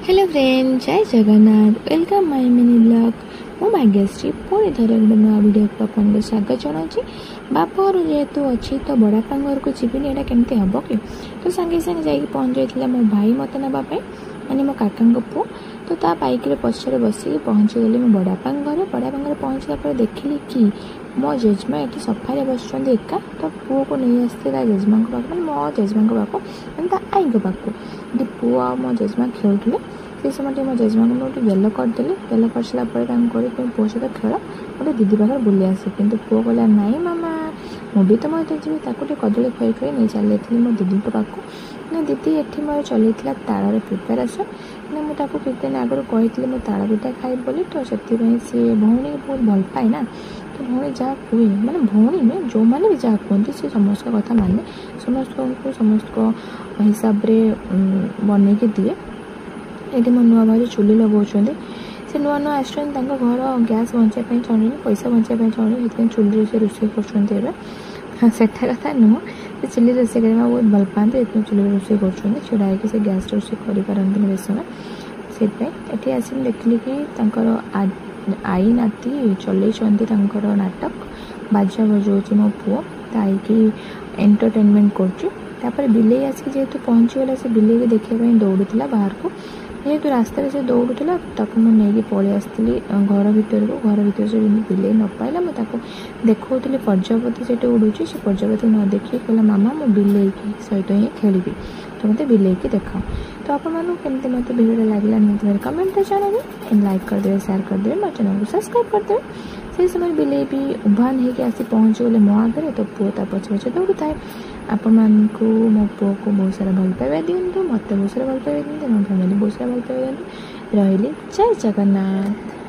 Hello friend, जय Jagannath. Welcome my mini blog. मु भाग्यश्री पुणी थे गोटे नुआ वीडियो को आपको स्वागत जनाऊँगी। बापर जेहेतु अच्छी तो बड़ापा घर को जीवन यहाँ केमती हम कि तो सांगे सांगे जाकि पहुँच जाता मो भाई मत नापी माने मो काका पु तो ता बाइक पछरे बस पहुँची गली मो बड़ापा घर पहुँचला पर देखिली कि मो जेजमा ये सफारे बस एका तो पुओ को नहीं आसते जेजमा पाक मो जेजमा पाक मैंने आई पाक पुओ आ मो जेजमा खेलुले से समय मो जेजमा को गोटे गेल करदेली गेल कर सारापर पुओ सहित खेल गोटे दीदी पाखे बुले आसे कि पुओ कहला नाई मामा मुझे तो मैं जी ताकूटे कदली खुई खुई नहीं चली मो दीदी पाक ना दीदी ये मोर चल ताड़ प्रिपेरेसन ना मुझे किसी दिन आगुरी कही मैं ताड़ पिठा खाई बोली तो से भौणी बहुत भल पाए ना तो भौणी जहाँ कहे मैंने भौणी नुहे जो मैंने भी जहाँ कहते सी समस्त कथा माने समस्त हिसाब से बन के दिए ये मो नुआ भाई चुली लगाऊँ से नुआ नुआ आसान घर गैस बचाई चाहूँ पैसा बचाई चाहूँ से चुली से रोषे कर कथा नुह से चुली रोषे करने बहुत भल पाते ये चुली रोषे कर से गैस रोषे करपारती बेस समय से आस देखिली कि आई नाती चल नाटक बाजा बजाऊँ मो पुओ आई कि एंटरटेनमेंट कर बिले आसिक जेहेतु पहुँची गला से बिले की देखा दौड़ूला बाहर को जेहेतु रास्तार से दौड़ूला मुझे पलि आसती घर भर से बिले न पाइला मुझे देखी प्रजापति से उड़ूची से प्रजापति न देखिए कहला मामा मो बिले सहित ही खेली तो मत बिले की देखाओ तो आपमती मत भिडियो लगे निहाती कमेंट जनाबे लाइक करदे शेयर करदे मो चैनल को सब्सक्राइब करदे से समय बिले भी उभान होगी आसी पहुँची गले मो आगे तो पुओ ता पछे पछे दौड़ थाए आपण मो पुओ को बहुत सारा भल पाइबा दिंतु मत बहुत सारा भल पाइबा दिंतु मो फैमिली बहुत सारा भल पाइबा दिंतु रही जय जगन्नाथ।